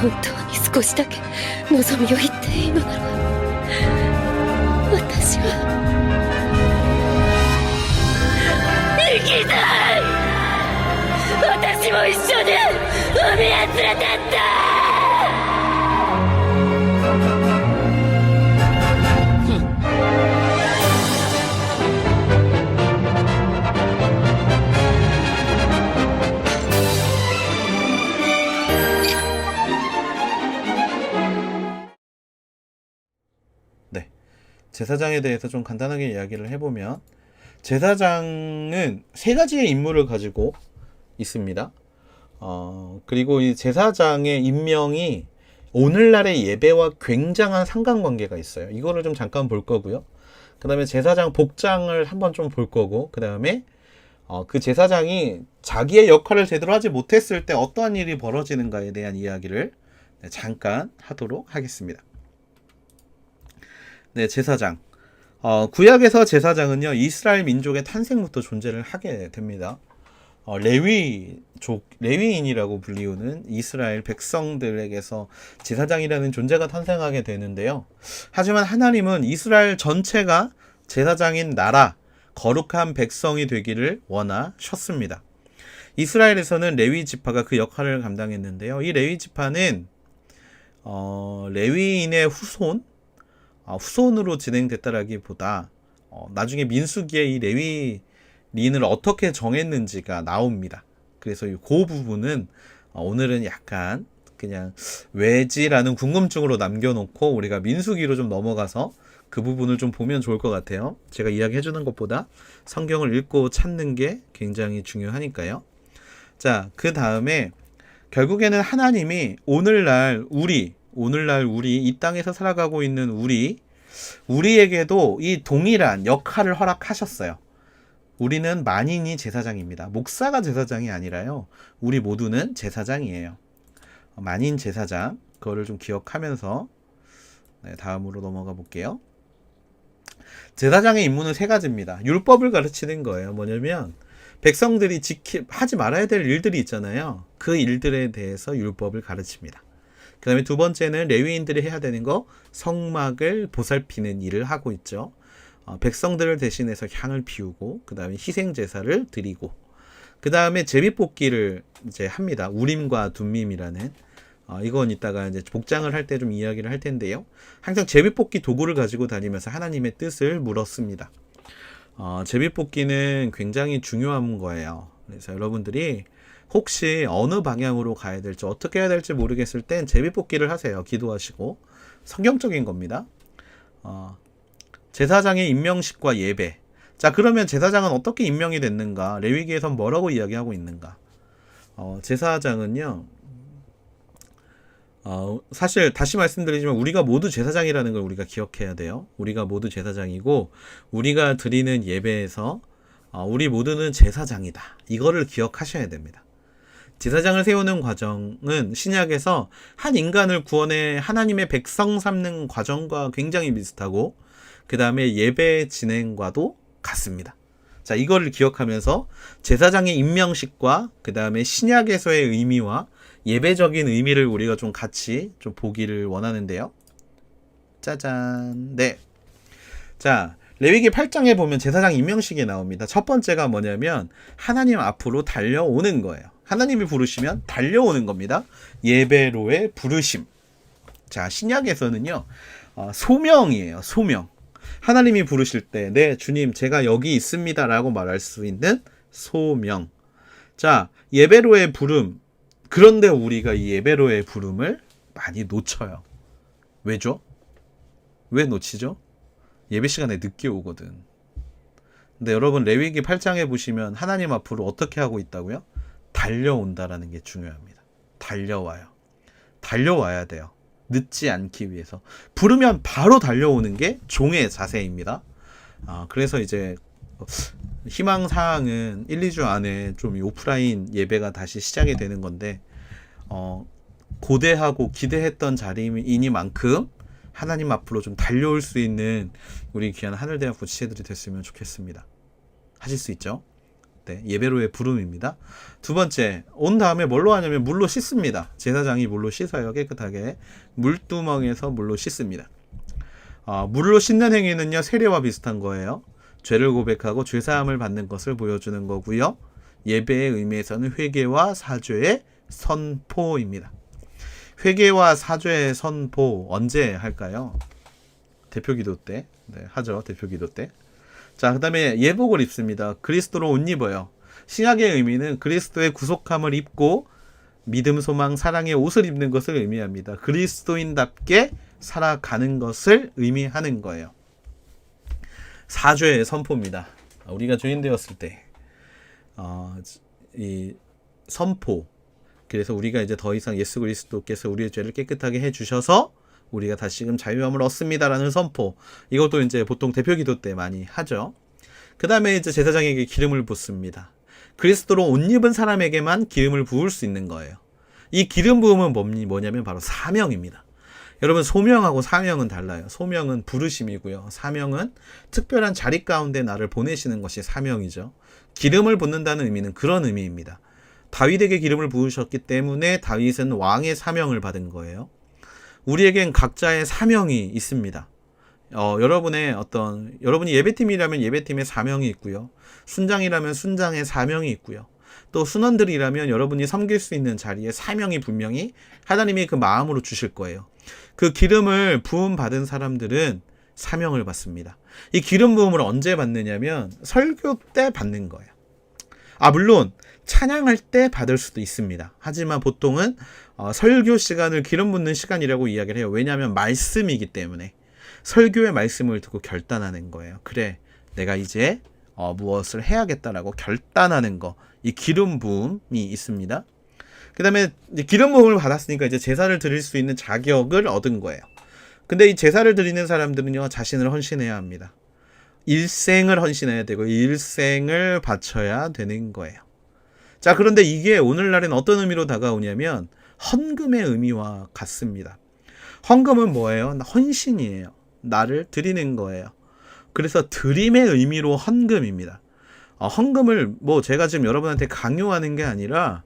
本当に少しだけ望みを言っていいのなら、私は生きたい。私も一緒に海へ連れてって。 네, 제사장에 대해서 좀 간단하게 이야기를 해보면, 제사장은 세 가지의 임무를 가지고 있습니다. 그리고 이 제사장의 임명이 오늘날의 예배와 굉장한 상관관계가 있어요. 이거를 좀 잠깐 볼 거고요. 그 다음에 제사장 복장을 한번 좀 볼 거고, 그 다음에 그 제사장이 자기의 역할을 제대로 하지 못했을 때 어떠한 일이 벌어지는가에 대한 이야기를 잠깐 하도록 하겠습니다. 네, 제사장. 구약에서 제사장은요, 이스라엘 민족의 탄생부터 존재를 하게 됩니다. 레위인이라고 불리우는 이스라엘 백성들에게서 제사장이라는 존재가 탄생하게 되는데요. 하지만 하나님은 이스라엘 전체가 제사장인 나라, 거룩한 백성이 되기를 원하셨습니다. 이스라엘에서는 레위 지파가 그 역할을 감당했는데요. 이 레위 지파는 레위인의 후손으로 진행됐다라기보다 나중에 민수기에 이 레위인을 어떻게 정했는지가 나옵니다. 그래서 그 부분은 오늘은 약간 그냥 왜지라는 궁금증으로 남겨놓고 우리가 민수기로 좀 넘어가서 그 부분을 좀 보면 좋을 것 같아요. 제가 이야기해주는 것보다 성경을 읽고 찾는 게 굉장히 중요하니까요. 자, 그 다음에 결국에는 하나님이 오늘날 우리 이 땅에서 살아가고 있는 우리에게도 이 동일한 역할을 허락하셨어요. 우리는 만인이 제사장입니다. 목사가 제사장이 아니라요, 우리 모두는 제사장이에요. 만인 제사장, 그거를 좀 기억하면서 다음으로 넘어가 볼게요. 제사장의 임무는 세 가지입니다. 율법을 가르치는 거예요. 뭐냐면 백성들이 하지 말아야 될 일들이 있잖아요. 그 일들에 대해서 율법을 가르칩니다. 그 다음에 두 번째는 레위인들이 해야 되는 거, 성막을 보살피는 일을 하고 있죠. 백성들을 대신해서 향을 피우고, 그 다음에 희생제사를 드리고, 그 다음에 제비뽑기를 이제 합니다. 우림과 둠밈이라는, 이건 이따가 이제 복장을 할 때 좀 이야기를 할 텐데요. 항상 제비뽑기 도구를 가지고 다니면서 하나님의 뜻을 물었습니다. 제비뽑기는 굉장히 중요한 거예요. 그래서 여러분들이 혹시 어느 방향으로 가야 될지, 어떻게 해야 될지 모르겠을 땐 제비뽑기를 하세요. 기도하시고. 성경적인 겁니다. 제사장의 임명식과 예배. 자, 그러면 제사장은 어떻게 임명이 됐는가? 레위기에선 뭐라고 이야기하고 있는가? 제사장은요, 사실 다시 말씀드리지만 우리가 모두 제사장이라는 걸 우리가 기억해야 돼요. 우리가 모두 제사장이고, 우리가 드리는 예배에서 우리 모두는 제사장이다. 이거를 기억하셔야 됩니다. 제사장을 세우는 과정은 신약에서 한 인간을 구원해 하나님의 백성 삼는 과정과 굉장히 비슷하고, 그 다음에 예배 진행과도 같습니다. 자, 이거를 기억하면서 제사장의 임명식과 그 다음에 신약에서의 의미와 예배적인 의미를 우리가 좀 같이 좀 보기를 원하는데요. 짜잔. 네. 자, 레위기 8장에 보면 제사장 임명식이 나옵니다. 첫 번째가 뭐냐면 하나님 앞으로 달려오는 거예요. 하나님이 부르시면 달려오는 겁니다. 예배로의 부르심. 자, 신약에서는요, 소명이에요. 소명. 하나님이 부르실 때, 네, 주님, 제가 여기 있습니다 라고 말할 수 있는 소명. 자, 예배로의 부름. 그런데 우리가 이 예배로의 부름을 많이 놓쳐요. 왜죠? 왜 놓치죠? 예배 시간에 늦게 오거든. 근데 여러분, 레위기 8장에 보시면 하나님 앞으로 어떻게 하고 있다고요? 달려온다라는 게 중요합니다. 달려와요. 달려와야 돼요. 늦지 않기 위해서. 부르면 바로 달려오는 게 종의 자세입니다. 그래서 이제 희망사항은 1, 2주 안에 좀 오프라인 예배가 다시 시작이 되는 건데, 고대하고 기대했던 자리이니만큼 하나님 앞으로 좀 달려올 수 있는 우리 귀한 하늘대학교 지체들이 됐으면 좋겠습니다. 하실 수 있죠? 네, 예배로의 부름입니다. 두 번째, 온 다음에 뭘로 하냐면 물로 씻습니다. 제사장이 물로 씻어요. 깨끗하게 물두멍에서 물로 씻습니다. 물로 씻는 행위는요, 세례와 비슷한 거예요. 죄를 고백하고 죄사함을 받는 것을 보여주는 거고요. 예배의 의미에서는 회개와 사죄의 선포입니다. 회개와 사죄의 선포 언제 할까요? 대표기도 때. 네, 하죠. 대표기도 때. 자, 그 다음에 예복을 입습니다. 그리스도로 옷 입어요. 신약의 의미는 그리스도의 구속함을 입고 믿음, 소망, 사랑의 옷을 입는 것을 의미합니다. 그리스도인답게 살아가는 것을 의미하는 거예요. 사죄의 선포입니다. 우리가 죄인 되었을 때 이 선포, 그래서 우리가 이제 더 이상 예수 그리스도께서 우리의 죄를 깨끗하게 해주셔서 우리가 다시금 자유함을 얻습니다라는 선포, 이것도 이제 보통 대표기도 때 많이 하죠. 그 다음에 이제 제사장에게 기름을 붓습니다. 그리스도로 옷 입은 사람에게만 기름을 부을 수 있는 거예요. 이 기름 부음은 뭐냐면 바로 사명입니다. 여러분, 소명하고 사명은 달라요. 소명은 부르심이고요. 사명은 특별한 자리 가운데 나를 보내시는 것이 사명이죠. 기름을 붓는다는 의미는 그런 의미입니다. 다윗에게 기름을 부으셨기 때문에 다윗은 왕의 사명을 받은 거예요. 우리에겐 각자의 사명이 있습니다. 여러분이 예배팀이라면 예배팀의 사명이 있고요. 순장이라면 순장의 사명이 있고요. 또 순원들이라면 여러분이 섬길 수 있는 자리에 사명이 분명히 하나님이 그 마음으로 주실 거예요. 그 기름을 부음 받은 사람들은 사명을 받습니다. 이 기름 부음을 언제 받느냐면 설교 때 받는 거예요. 물론 찬양할 때 받을 수도 있습니다. 하지만 보통은 설교 시간을 기름 붓는 시간이라고 이야기를 해요. 왜냐하면 말씀이기 때문에 설교의 말씀을 듣고 결단하는 거예요. 그래, 내가 이제 무엇을 해야겠다라고 결단하는 거, 이 기름 부음이 있습니다. 그 다음에 기름 부음을 받았으니까 이제 제사를 드릴 수 있는 자격을 얻은 거예요. 근데 이 제사를 드리는 사람들은요, 자신을 헌신해야 합니다. 일생을 헌신해야 되고 일생을 바쳐야 되는 거예요. 자, 그런데 이게 오늘날엔 어떤 의미로 다가오냐면 헌금의 의미와 같습니다. 헌금은 뭐예요? 헌신이에요. 나를 드리는 거예요. 그래서 드림의 의미로 헌금입니다. 헌금을 제가 지금 여러분한테 강요하는 게 아니라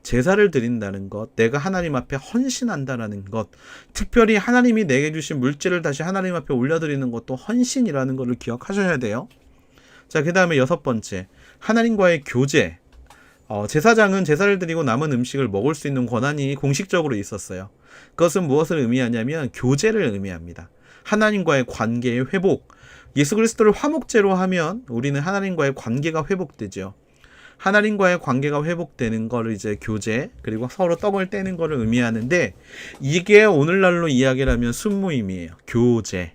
제사를 드린다는 것, 내가 하나님 앞에 헌신한다라는 것, 특별히 하나님이 내게 주신 물질을 다시 하나님 앞에 올려드리는 것도 헌신이라는 것을 기억하셔야 돼요. 자, 그 다음에 6번째, 하나님과의 교제. 제사장은 제사를 드리고 남은 음식을 먹을 수 있는 권한이 공식적으로 있었어요. 그것은 무엇을 의미하냐면 교제를 의미합니다. 하나님과의 관계의 회복. 예수 그리스도를 화목제로 하면 우리는 하나님과의 관계가 회복되죠. 하나님과의 관계가 회복되는 거를 이제 교제, 그리고 서로 떡을 떼는 거를 의미하는데, 이게 오늘날로 이야기를 하면 순모임이에요. 교제.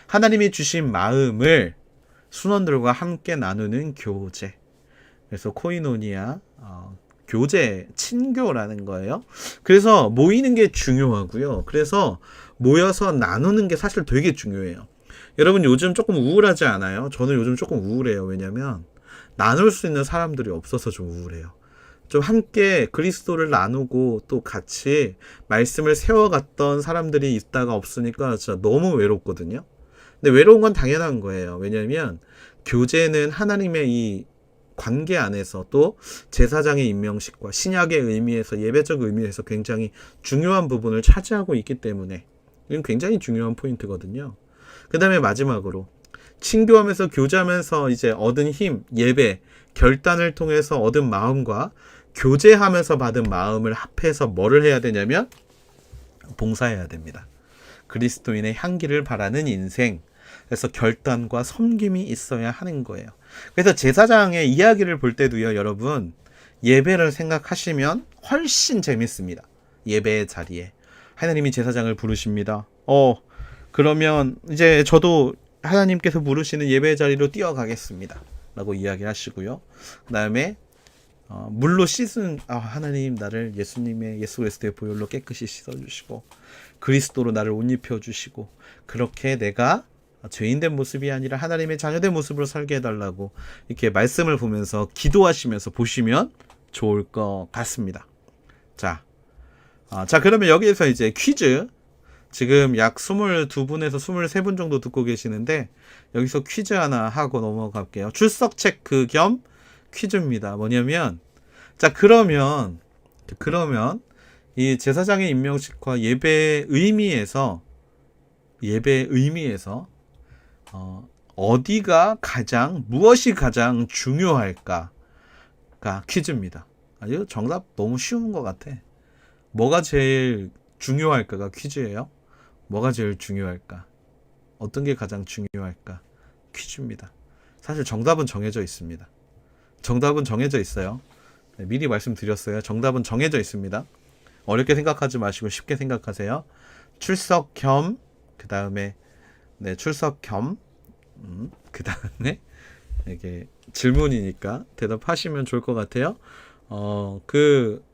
하나님이 주신 마음을 순원들과 함께 나누는 교제. 그래서 코이노니아, 교제, 친교라는 거예요. 그래서 모이는 게 중요하고요. 그래서 모여서 나누는 게 사실 되게 중요해요. 여러분, 요즘 조금 우울하지 않아요? 저는 요즘 조금 우울해요. 왜냐면 나눌 수 있는 사람들이 없어서 좀 우울해요. 좀 함께 그리스도를 나누고 또 같이 말씀을 세워갔던 사람들이 있다가 없으니까 진짜 너무 외롭거든요. 근데 외로운 건 당연한 거예요. 왜냐면 교제는 하나님의 이 관계 안에서 또 제사장의 임명식과 신약의 의미에서, 예배적 의미에서 굉장히 중요한 부분을 차지하고 있기 때문에 이건 굉장히 중요한 포인트거든요. 그 다음에 마지막으로 친교하면서 교제하면서 이제 얻은 힘, 예배, 결단을 통해서 얻은 마음과 교제하면서 받은 마음을 합해서 뭐를 해야 되냐면 봉사해야 됩니다. 그리스도인의 향기를 바라는 인생. 그래서 결단과 섬김이 있어야 하는 거예요. 그래서 제사장의 이야기를 볼 때도요, 여러분, 예배를 생각하시면 훨씬 재밌습니다. 예배의 자리에 하나님이 제사장을 부르십니다. 그러면 이제 저도 하나님께서 부르시는 예배의 자리로 뛰어가겠습니다 라고 이야기하시고요. 그 다음에 물로 씻은 하나님, 나를 예수 그리스도의 보혈로 깨끗이 씻어주시고 그리스도로 나를 옷 입혀주시고, 그렇게 내가 죄인된 모습이 아니라 하나님의 자녀된 모습으로 살게 해달라고 이렇게 말씀을 보면서 기도하시면서 보시면 좋을 것 같습니다. 자, 그러면 여기에서 이제 퀴즈. 지금 약 22분에서 23분 정도 듣고 계시는데 여기서 퀴즈 하나 하고 넘어갈게요. 출석 체크 겸 퀴즈입니다. 뭐냐면 자 그러면 이 제사장의 임명식과 예배의 의미에서 무엇이 가장 중요할까가 퀴즈입니다. 아주 정답 너무 쉬운 것 같아. 뭐가 제일 중요할까가 퀴즈예요. 뭐가 제일 중요할까? 어떤 게 가장 중요할까? 퀴즈입니다. 사실 정답은 정해져 있습니다. 정답은 정해져 있어요. 네, 미리 말씀드렸어요. 정답은 정해져 있습니다. 어렵게 생각하지 마시고 쉽게 생각하세요. 출석 겸 그 다음에 그 다음에 이게 질문이니까 대답하시면 좋을 것 같아요. 그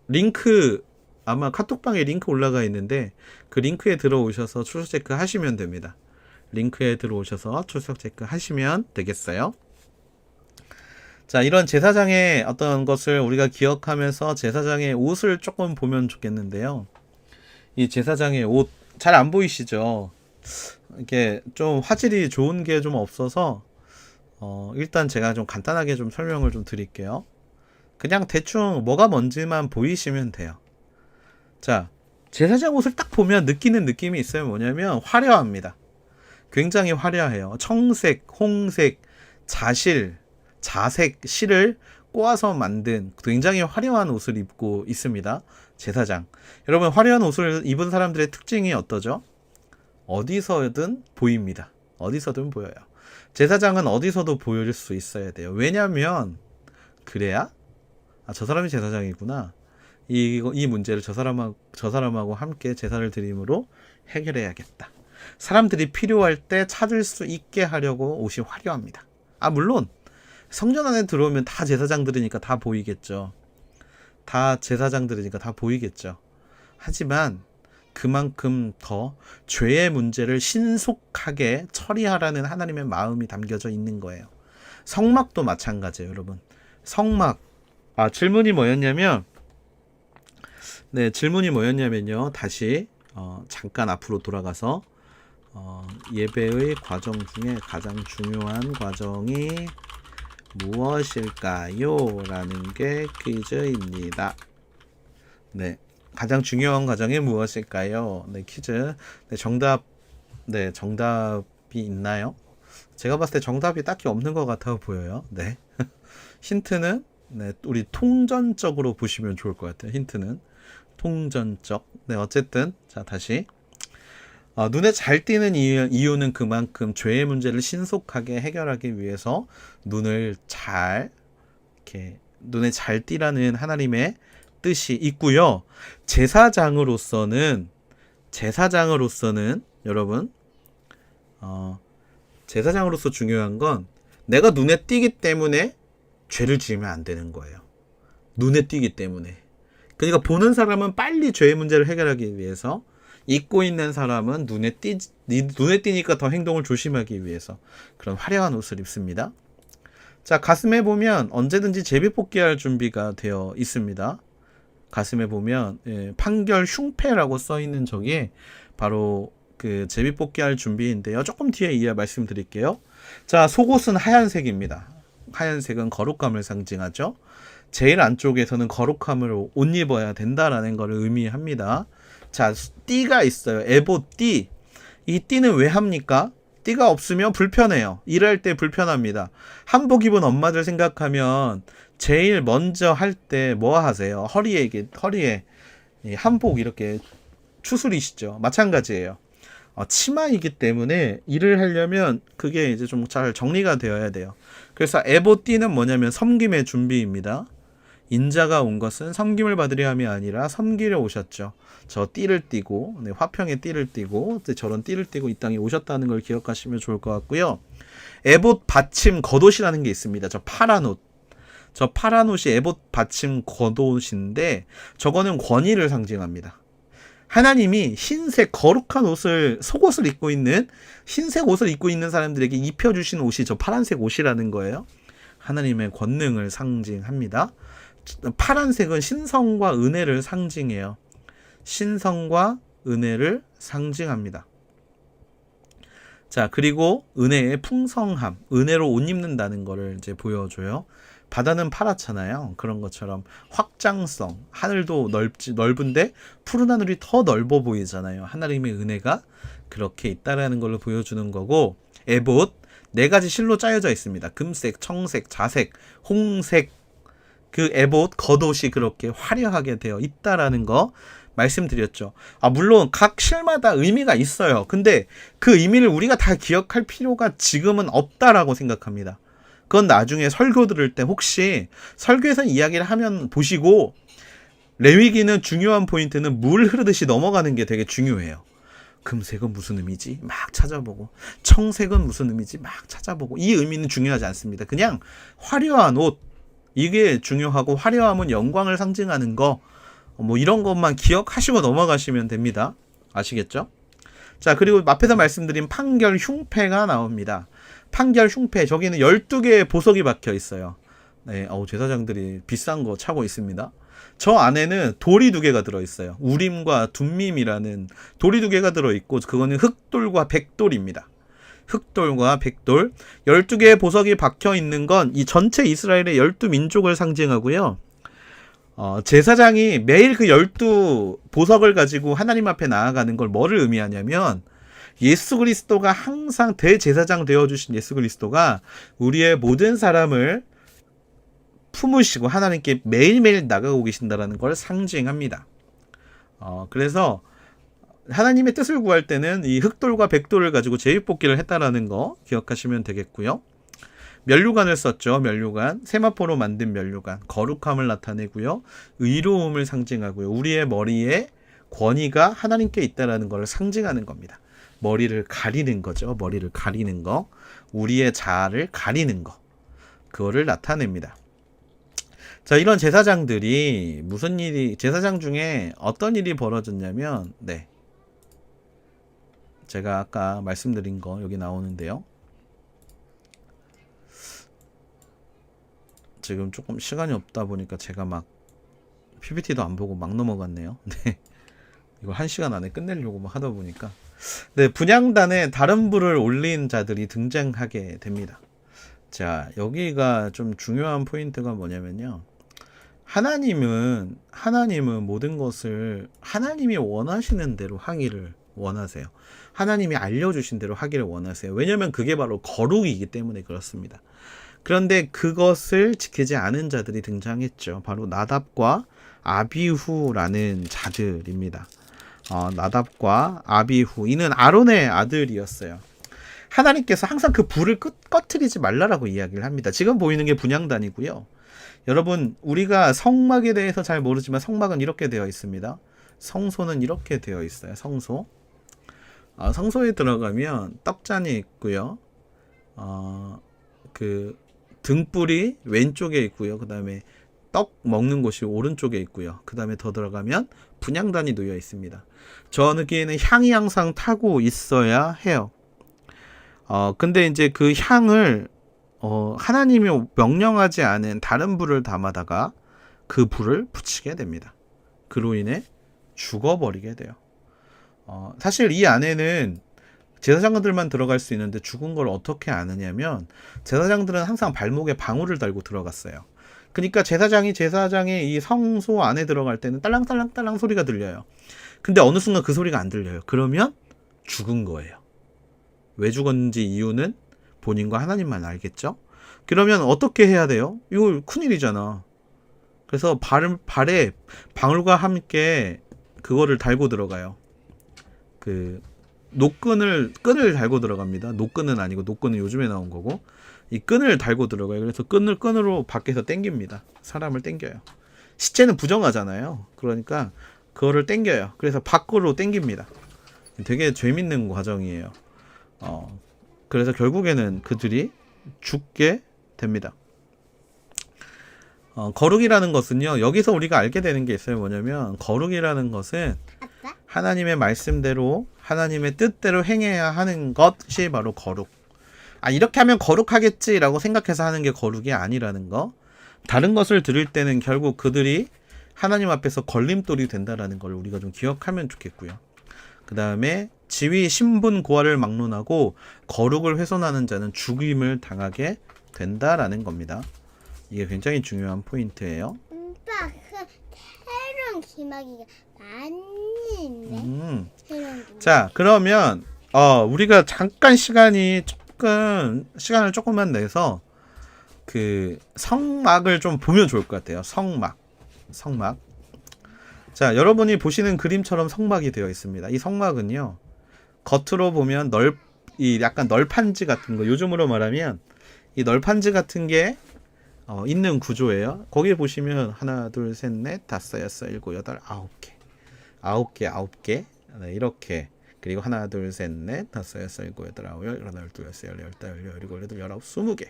링크 아마 카톡방에 링크 올라가 있는데 그 링크에 들어오셔서 출석 체크 하시면 됩니다. 링크에 들어오셔서 출석 체크 하시면 되겠어요. 자, 이런 제사장의 어떤 것을 우리가 기억하면서 제사장의 옷을 조금 보면 좋겠는데요. 이 제사장의 옷 잘 안 보이시죠? 이게 좀 화질이 좋은 게 좀 없어서 일단 제가 좀 간단하게 좀 설명을 좀 드릴게요. 그냥 대충 뭐가 뭔지만 보이시면 돼요. 자, 제사장 옷을 딱 보면 느끼는 느낌이 있어요. 뭐냐면 화려합니다. 굉장히 화려해요. 청색, 홍색, 자색, 실을 꼬아서 만든 굉장히 화려한 옷을 입고 있습니다. 제사장. 여러분, 화려한 옷을 입은 사람들의 특징이 어떠죠? 어디서든 보입니다. 어디서든 보여요. 제사장은 어디서도 보일 수 있어야 돼요. 왜냐면 그래야 저 사람이 제사장이구나. 이 문제를 저 사람하고 함께 제사를 드림으로 해결해야겠다. 사람들이 필요할 때 찾을 수 있게 하려고 옷이 화려합니다. 물론 성전 안에 들어오면 다 제사장들이니까 다 보이겠죠. 다 제사장들이니까 다 보이겠죠. 하지만 그만큼 더 죄의 문제를 신속하게 처리하라는 하나님의 마음이 담겨져 있는 거예요. 성막도 마찬가지예요, 여러분. 성막. 질문이 뭐였냐면요. 다시 잠깐 앞으로 돌아가서 예배의 과정 중에 가장 중요한 과정이 무엇일까요? 라는 게 퀴즈입니다. 네. 가장 중요한 과정이 무엇일까요? 네, 퀴즈. 네, 정답이 있나요? 제가 봤을 때 정답이 딱히 없는 것 같아 보여요. 네. 힌트는, 우리 통전적으로 보시면 좋을 것 같아요. 힌트는. 통전적. 네, 어쨌든, 자, 다시. 눈에 잘 띄는 이유는 그만큼 죄의 문제를 신속하게 해결하기 위해서 눈에 잘 띄라는 하나님의 뜻이 있고요. 제사장으로서는 여러분, 제사장으로서 중요한 건 내가 눈에 띄기 때문에 죄를 지으면 안 되는 거예요. 눈에 띄기 때문에. 그러니까 보는 사람은 빨리 죄의 문제를 해결하기 위해서, 입고 있는 사람은 눈에 띄니까 더 행동을 조심하기 위해서 그런 화려한 옷을 입습니다. 자, 가슴에 보면 언제든지 제비뽑기할 준비가 되어 있습니다. 가슴에 보면 판결 흉패라고 써 있는 저게 바로 그 제비뽑기할 준비인데요. 조금 뒤에 이해 말씀드릴게요. 자, 속옷은 하얀색입니다. 하얀색은 거룩함을 상징하죠. 제일 안쪽에서는 거룩함을 옷 입어야 된다라는 것을 의미합니다. 자, 띠가 있어요. 에봇 띠. 이 띠는 왜 합니까? 띠가 없으면 불편해요. 일할 때 불편합니다. 한복 입은 엄마들 생각하면 제일 먼저 할 때 뭐 하세요? 허리에 한복 이렇게 추스리시죠. 마찬가지예요. 치마이기 때문에 일을 하려면 그게 이제 좀 잘 정리가 되어야 돼요. 그래서 에봇 띠는 뭐냐면 섬김의 준비입니다. 인자가 온 것은 섬김을 받으려 함이 아니라 섬기려 오셨죠. 저 띠를 띠고, 화평의 띠를 띠고, 저런 띠를 띠고 이 땅에 오셨다는 걸 기억하시면 좋을 것 같고요. 에봇 받침 겉옷이라는 게 있습니다. 저 파란 옷. 저 파란 옷이 에봇 받침 겉옷인데 저거는 권위를 상징합니다. 하나님이 흰색 거룩한 옷을, 속옷을 입고 있는, 흰색 옷을 입고 있는 사람들에게 입혀주신 옷이 저 파란색 옷이라는 거예요. 하나님의 권능을 상징합니다. 파란색은 신성과 은혜를 상징해요. 신성과 은혜를 상징합니다. 자, 그리고 은혜의 풍성함, 은혜로 옷 입는다는 거를 이제 보여줘요. 바다는 파랗잖아요. 그런 것처럼 확장성, 하늘도 넓은데 푸른 하늘이 더 넓어 보이잖아요. 하나님의 은혜가 그렇게 있다라는 걸로 보여주는 거고, 에봇 4가지 실로 짜여져 있습니다. 금색, 청색, 자색, 홍색. 그 에봇 겉옷이 그렇게 화려하게 되어 있다라는 거 말씀드렸죠. 물론 각 실마다 의미가 있어요. 근데 그 의미를 우리가 다 기억할 필요가 지금은 없다라고 생각합니다. 그건 나중에 설교 들을 때 혹시 설교에서 이야기를 하면 보시고, 레위기는 중요한 포인트는 물 흐르듯이 넘어가는 게 되게 중요해요. 금색은 무슨 의미지? 막 찾아보고, 청색은 무슨 의미지? 막 찾아보고. 이 의미는 중요하지 않습니다. 그냥 화려한 옷, 이게 중요하고, 화려함은 영광을 상징하는 거, 뭐 이런 것만 기억하시고 넘어가시면 됩니다. 아시겠죠? 자, 그리고 앞에서 말씀드린 판결 흉패가 나옵니다. 판결 흉패, 저기는 12개의 보석이 박혀 있어요. 네, 제사장들이 비싼 거 차고 있습니다. 저 안에는 돌이 2개가 들어있어요. 우림과 둠밈이라는 돌이 2개가 들어있고, 그거는 흑돌과 백돌입니다. 흑돌과 백돌, 12개의 보석이 박혀 있는 건 이 전체 이스라엘의 12민족을 상징하고요. 제사장이 매일 그 12보석을 가지고 하나님 앞에 나아가는 걸 뭐를 의미하냐면, 예수 그리스도가 항상 대제사장 되어주신 예수 그리스도가 우리의 모든 사람을 품으시고 하나님께 매일매일 나가고 계신다라는 걸 상징합니다. 그래서 하나님의 뜻을 구할 때는 이 흑돌과 백돌을 가지고 제육볶이를 했다라는 거 기억하시면 되겠고요. 면류관을 썼죠. 면류관, 세마포로 만든 면류관, 거룩함을 나타내고요. 의로움을 상징하고요. 우리의 머리에 권위가 하나님께 있다라는 걸 상징하는 겁니다. 머리를 가리는 거죠. 머리를 가리는 거, 우리의 자아를 가리는 거, 그거를 나타냅니다. 자, 이런 제사장들이 제사장 중에 어떤 일이 벌어졌냐면, 네, 제가 아까 말씀드린 거 여기 나오는데요. 지금 조금 시간이 없다 보니까 제가 막 PPT도 안 보고 막 넘어갔네요. 네, 이걸 1시간 안에 끝내려고 막 하다 보니까, 네, 분향단에 다른 불을 올린 자들이 등장하게 됩니다. 자, 여기가 좀 중요한 포인트가 뭐냐면요. 하나님은 모든 것을 하나님이 원하시는 대로 하기를 원하세요. 하나님이 알려주신 대로 하기를 원하세요. 왜냐하면 그게 바로 거룩이기 때문에 그렇습니다. 그런데 그것을 지키지 않은 자들이 등장했죠. 바로 나답과 아비후라는 자들입니다. 나답과 아비후, 이는 아론의 아들이었어요. 하나님께서 항상 그 불을 꺼트리지 말라라고 이야기를 합니다. 지금 보이는 게 분향단이고요. 여러분, 우리가 성막에 대해서 잘 모르지만 성막은 이렇게 되어 있습니다. 성소는 이렇게 되어 있어요. 성소. 성소에 들어가면 떡잔이 있고요. 그 등불이 왼쪽에 있고요. 그 다음에 떡 먹는 곳이 오른쪽에 있고요. 그 다음에 더 들어가면 분향단이 놓여 있습니다. 저기에는 향이 항상 타고 있어야 해요. 근데 이제 그 향을 하나님이 명령하지 않은 다른 불을 담아다가 그 불을 붙이게 됩니다. 그로 인해 죽어버리게 돼요. 사실 이 안에는 제사장들만 들어갈 수 있는데 죽은 걸 어떻게 아느냐면, 제사장들은 항상 발목에 방울을 달고 들어갔어요. 그러니까 제사장이 이 성소 안에 들어갈 때는 딸랑딸랑딸랑 소리가 들려요. 근데 어느 순간 그 소리가 안 들려요. 그러면 죽은 거예요. 왜 죽었는지 이유는 본인과 하나님만 알겠죠? 그러면 어떻게 해야 돼요? 이거 큰일이잖아. 그래서 발에 방울과 함께 그거를 달고 들어가요. 그 끈을 달고 들어갑니다. 노끈은 아니고, 노끈은 요즘에 나온 거고, 이 끈을 달고 들어가요. 그래서 끈으로 밖에서 당깁니다. 사람을 당겨요. 시체는 부정하잖아요. 그러니까 그거를 당겨요. 그래서 밖으로 당깁니다. 되게 재밌는 과정이에요. 그래서 결국에는 그들이 죽게 됩니다. 거룩이라는 것은요, 여기서 우리가 알게 되는 게 있어요. 뭐냐면, 거룩이라는 것은 하나님의 말씀대로, 하나님의 뜻대로 행해야 하는 것이 바로 거룩. 이렇게 하면 거룩하겠지라고 생각해서 하는 게 거룩이 아니라는 거. 다른 것을 들을 때는 결국 그들이 하나님 앞에서 걸림돌이 된다라는 걸 우리가 좀 기억하면 좋겠고요. 그 다음에 지위, 신분, 고하를 막론하고 거룩을 훼손하는 자는 죽임을 당하게 된다라는 겁니다. 이게 굉장히 중요한 포인트예요. 오빠 그 새로운 기막이가 많이 있네. 새로운 기막. 자, 그러면 우리가 잠깐 시간을 조금만 내서 그 성막을 좀 보면 좋을 것 같아요. 성막. 자, 여러분이 보시는 그림처럼 성막이 되어 있습니다. 이 성막은요, 겉으로 보면 이 약간 널판지 같은 거, 요즘으로 말하면 이 널판지 같은 게 있는 구조예요. 거기 보시면 하나, 둘, 셋, 넷, 다섯, 여섯, 일곱, 여덟, 아홉 개. 네, 이렇게. 그리고 하나, 둘, 셋, 넷, 다섯, 여섯, 일곱, 여덟, 아홉, 열, 하나, 둘, 셋, 열, 열다, 열, 일곱, 여덟, 열아홉, 20개.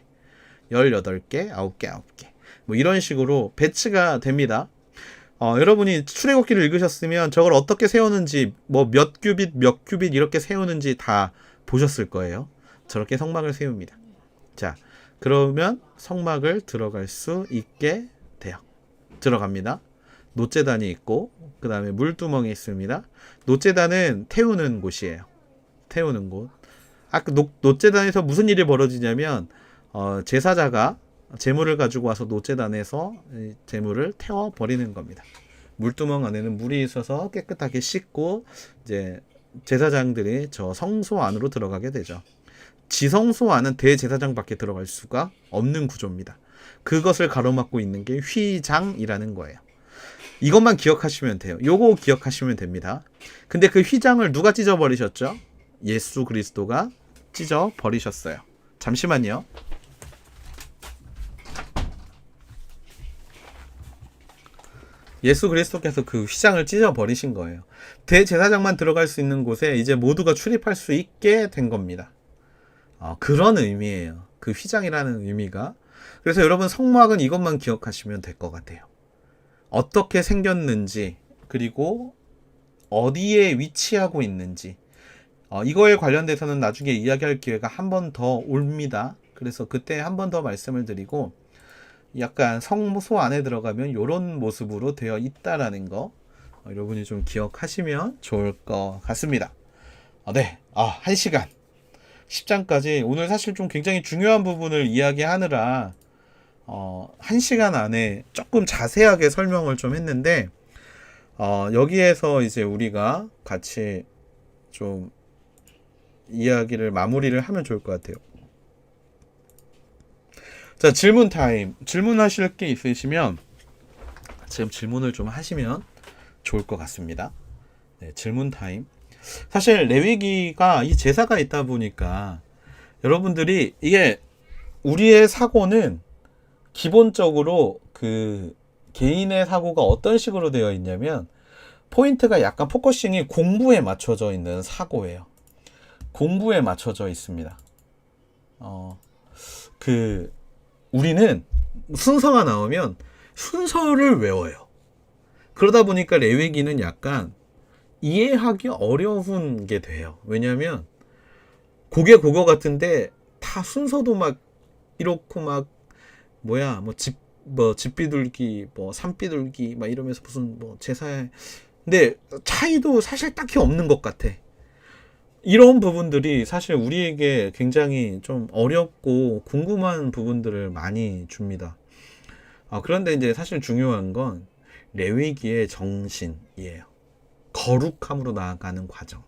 18개, 9개. 뭐 이런 식으로 배치가 됩니다. 여러분이 출애굽기를 읽으셨으면 저걸 어떻게 세우는지, 뭐 몇 큐빗 이렇게 세우는지 다 보셨을 거예요. 저렇게 성막을 세웁니다. 자, 그러면 성막을 들어갈 수 있게 돼요. 들어갑니다. 놋제단이 있고, 그 다음에 물두멍이 있습니다. 놋제단은 태우는 곳이에요. 태우는 곳. 아까 놋제단에서 무슨 일이 벌어지냐면, 제사자가 제물을 가지고 와서 놋제단에서 제물을 태워 버리는 겁니다. 물두멍 안에는 물이 있어서 깨끗하게 씻고 이제 제사장들이 저 성소 안으로 들어가게 되죠. 지성소 안은 대제사장밖에 들어갈 수가 없는 구조입니다. 그것을 가로막고 있는 게 휘장이라는 거예요. 이것만 기억하시면 돼요. 요거 기억하시면 됩니다. 근데 그 휘장을 누가 찢어버리셨죠? 예수 그리스도가 찢어버리셨어요. 잠시만요. 예수 그리스도께서 그 휘장을 찢어버리신 거예요. 대제사장만 들어갈 수 있는 곳에 이제 모두가 출입할 수 있게 된 겁니다. 그런 의미예요. 그 휘장이라는 의미가. 그래서 여러분 성막은 이것만 기억하시면 될 것 같아요. 어떻게 생겼는지, 그리고 어디에 위치하고 있는지, 이거에 관련돼서는 나중에 이야기할 기회가 한 번 더 옵니다. 그래서 그때 한 번 더 말씀을 드리고, 약간 성소 안에 들어가면 이런 모습으로 되어 있다라는 거 여러분이 좀 기억하시면 좋을 것 같습니다. 네, 1시간 10장까지 오늘 사실 좀 굉장히 중요한 부분을 이야기하느라 1시간 안에 조금 자세하게 설명을 좀 했는데, 여기에서 이제 우리가 같이 좀 이야기를 마무리를 하면 좋을 것 같아요. 자, 질문 타임. 질문하실 게 있으시면 지금 질문을 좀 하시면 좋을 것 같습니다. 네, 질문 타임. 사실 레위기가 이 제사가 있다 보니까 여러분들이 이게 우리의 사고는 기본적으로 그 개인의 사고가 어떤 식으로 되어 있냐면 포인트가 약간 포커싱이 공부에 맞춰져 있는 사고예요. 공부에 맞춰져 있습니다. 우리는 순서가 나오면 순서를 외워요. 그러다 보니까 레위기는 약간 이해하기 어려운 게 돼요. 왜냐하면 그거 같은데 다 순서도 막 이렇고 막 집비둘기, 산비둘기 막 이러면서 무슨 제사에, 근데 차이도 사실 딱히 없는 것 같아. 이런 부분들이 사실 우리에게 굉장히 좀 어렵고 궁금한 부분들을 많이 줍니다. 그런데 이제 사실 중요한 건 레위기의 정신이에요. 거룩함으로 나아가는 과정.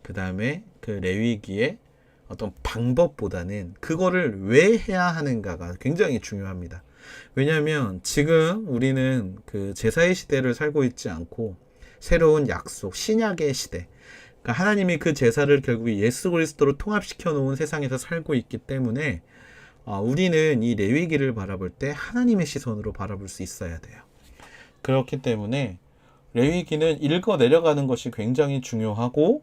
그 다음에 그 레위기의 어떤 방법보다는 그거를 왜 해야 하는가가 굉장히 중요합니다. 왜냐하면 지금 우리는 그 제사의 시대를 살고 있지 않고 새로운 약속, 신약의 시대, 그러니까 하나님이 그 제사를 결국 예수 그리스도로 통합시켜 놓은 세상에서 살고 있기 때문에 우리는 이 레위기를 바라볼 때 하나님의 시선으로 바라볼 수 있어야 돼요. 그렇기 때문에 레위기는 읽어 내려가는 것이 굉장히 중요하고,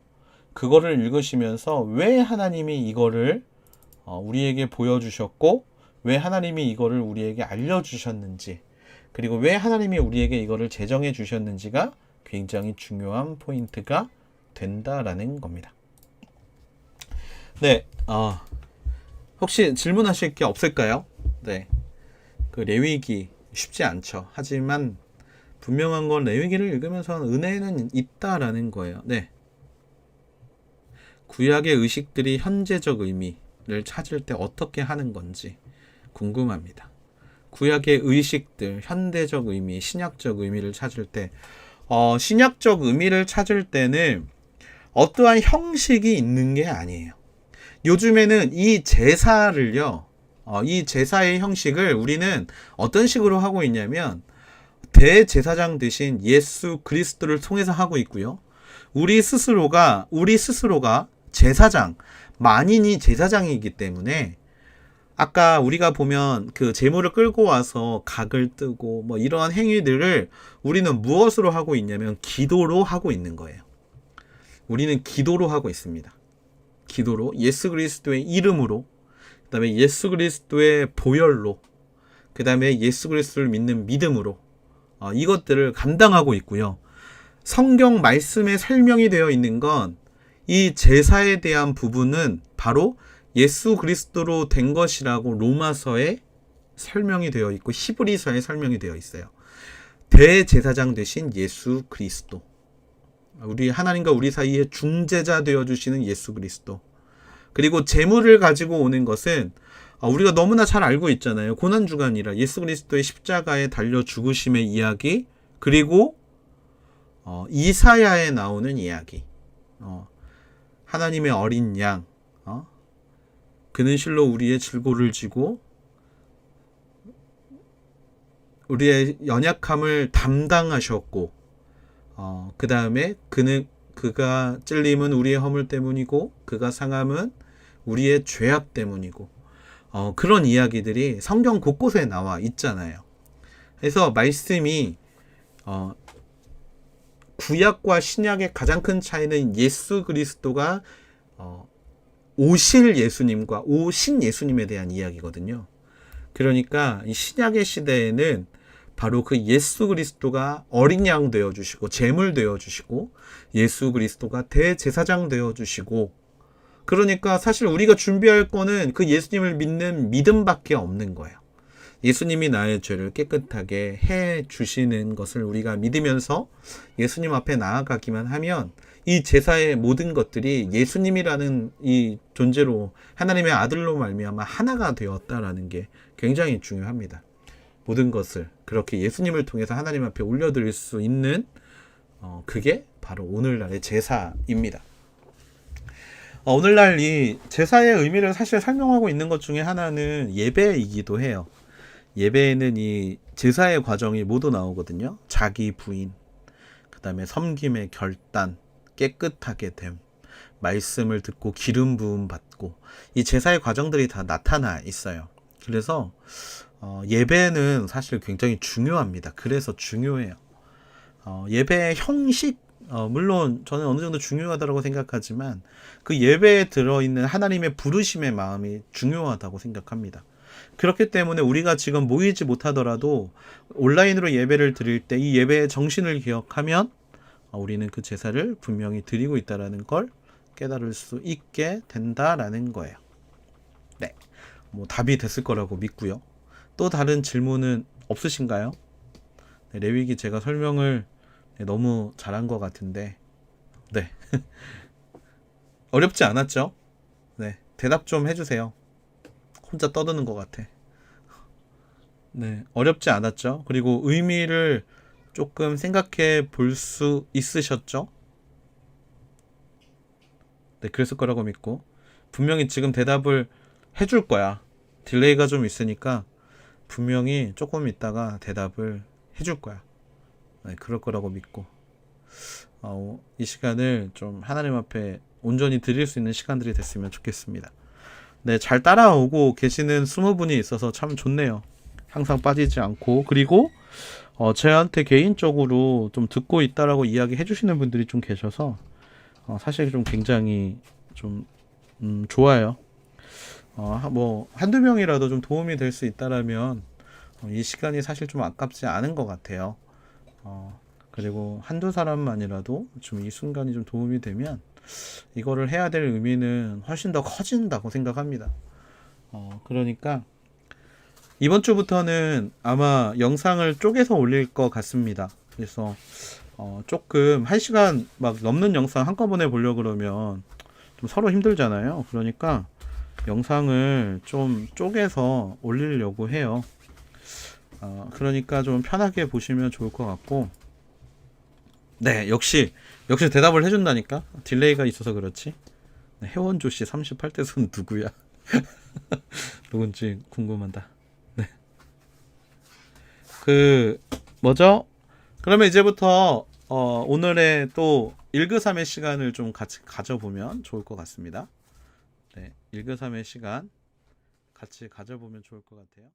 그거를 읽으시면서 왜 하나님이 이거를 우리에게 보여주셨고, 왜 하나님이 이거를 우리에게 알려주셨는지, 그리고 왜 하나님이 우리에게 이거를 제정해 주셨는지가 굉장히 중요한 포인트가 된다라는 겁니다. 네, 혹시 질문하실 게 없을까요? 네, 그 레위기 쉽지 않죠. 하지만 분명한 건 레위기를 읽으면서 은혜는 있다라는 거예요. 네. 구약의 의식들이 현재적 의미를 찾을 때 어떻게 하는 건지 궁금합니다. 구약의 의식들, 현대적 의미, 신약적 의미를 찾을 때, 신약적 의미를 찾을 때는 어떠한 형식이 있는 게 아니에요. 요즘에는 이 제사를요, 이 제사의 형식을 우리는 어떤 식으로 하고 있냐면, 대제사장 대신 예수 그리스도를 통해서 하고 있고요. 우리 스스로가 제사장, 만인이 제사장이기 때문에 아까 우리가 보면 그 제물을 끌고 와서 각을 뜨고 뭐 이러한 행위들을 우리는 무엇으로 하고 있냐면 기도로 하고 있는 거예요. 우리는 기도로 하고 있습니다. 기도로, 예수 그리스도의 이름으로, 그 다음에 예수 그리스도의 보혈로, 그 다음에 예수 그리스도를 믿는 믿음으로 이것들을 감당하고 있고요. 성경 말씀에 설명이 되어 있는 건 이 제사에 대한 부분은 바로 예수 그리스도로 된 것이라고 로마서에 설명이 되어 있고 히브리서에 설명이 되어 있어요. 대제사장 되신 예수 그리스도, 우리 하나님과 우리 사이에 중재자 되어주시는 예수 그리스도, 그리고 제물을 가지고 오는 것은 우리가 너무나 잘 알고 있잖아요. 고난주간이라 예수 그리스도의 십자가에 달려 죽으심의 이야기, 그리고 이사야에 나오는 이야기, 하나님의 어린 양, 그는 실로 우리의 질고를 지고 우리의 연약함을 담당하셨고, 그 다음에 그가 찔림은 우리의 허물 때문이고 그가 상함은 우리의 죄악 때문이고, 그런 이야기들이 성경 곳곳에 나와 있잖아요. 그래서 말씀이 구약과 신약의 가장 큰 차이는 예수 그리스도가 오실 예수님과 오신 예수님에 대한 이야기거든요. 그러니까 이 신약의 시대에는 바로 그 예수 그리스도가 어린 양 되어주시고 제물 되어주시고 예수 그리스도가 대제사장 되어주시고, 그러니까 사실 우리가 준비할 거는 그 예수님을 믿는 믿음밖에 없는 거예요. 예수님이 나의 죄를 깨끗하게 해 주시는 것을 우리가 믿으면서 예수님 앞에 나아가기만 하면 이 제사의 모든 것들이 예수님이라는 이 존재로, 하나님의 아들로 말미암아 하나가 되었다라는 게 굉장히 중요합니다. 모든 것을 그렇게 예수님을 통해서 하나님 앞에 올려드릴 수 있는 그게 바로 오늘날의 제사입니다. 오늘날 이 제사의 의미를 사실 설명하고 있는 것 중에 하나는 예배이기도 해요. 예배에는 이 제사의 과정이 모두 나오거든요. 자기 부인, 그 다음에 섬김의 결단, 깨끗하게 됨, 말씀을 듣고 기름 부음 받고, 이 제사의 과정들이 다 나타나 있어요. 그래서 예배는 사실 굉장히 중요합니다. 그래서 중요해요. 예배의 형식, 물론 저는 어느 정도 중요하다고 생각하지만 그 예배에 들어있는 하나님의 부르심의 마음이 중요하다고 생각합니다. 그렇기 때문에 우리가 지금 모이지 못하더라도 온라인으로 예배를 드릴 때 이 예배의 정신을 기억하면 우리는 그 제사를 분명히 드리고 있다는 걸 깨달을 수 있게 된다라는 거예요. 네, 답이 됐을 거라고 믿고요. 또 다른 질문은 없으신가요? 네, 레위기 제가 설명을 너무 잘한 것 같은데, 네. 어렵지 않았죠? 네, 대답 좀 해주세요. 혼자 떠드는 것 같아. 네, 어렵지 않았죠? 그리고 의미를 조금 생각해 볼 수 있으셨죠? 네, 그랬을 거라고 믿고, 분명히 지금 대답을 해줄 거야. 딜레이가 좀 있으니까 분명히 조금 있다가 대답을 해줄 거야. 네, 그럴 거라고 믿고, 이 시간을 좀 하나님 앞에 온전히 드릴 수 있는 시간들이 됐으면 좋겠습니다. 네, 잘 따라오고 계시는 20분이 있어서 참 좋네요. 항상 빠지지 않고, 그리고 저한테 개인적으로 좀 듣고 있다라고 이야기해 주시는 분들이 좀 계셔서 사실 좀 굉장히 좀 좋아요. 뭐 한두 명이라도 좀 도움이 될 수 있다라면 이 시간이 사실 좀 아깝지 않은 것 같아요. 그리고 한두 사람만이라도 좀 이 순간이 좀 도움이 되면 이거를 해야 될 의미는 훨씬 더 커진다고 생각합니다. 그러니까 이번 주부터는 아마 영상을 쪼개서 올릴 것 같습니다. 그래서 조금 1시간 막 넘는 영상 한꺼번에 보려고 그러면 좀 서로 힘들잖아요. 그러니까 영상을 좀 쪼개서 올리려고 해요. 그러니까 좀 편하게 보시면 좋을 것 같고. 네, 역시 대답을 해준다니까. 딜레이가 있어서 그렇지. 네, 혜원조 씨 38대 손 누구야? 누군지 궁금하다. 네. 그 뭐죠? 그러면 이제부터 오늘의 또 1그3의 시간을 좀 같이 가져보면 좋을 것 같습니다. 네, 1그3의 시간 같이 가져보면 좋을 것 같아요.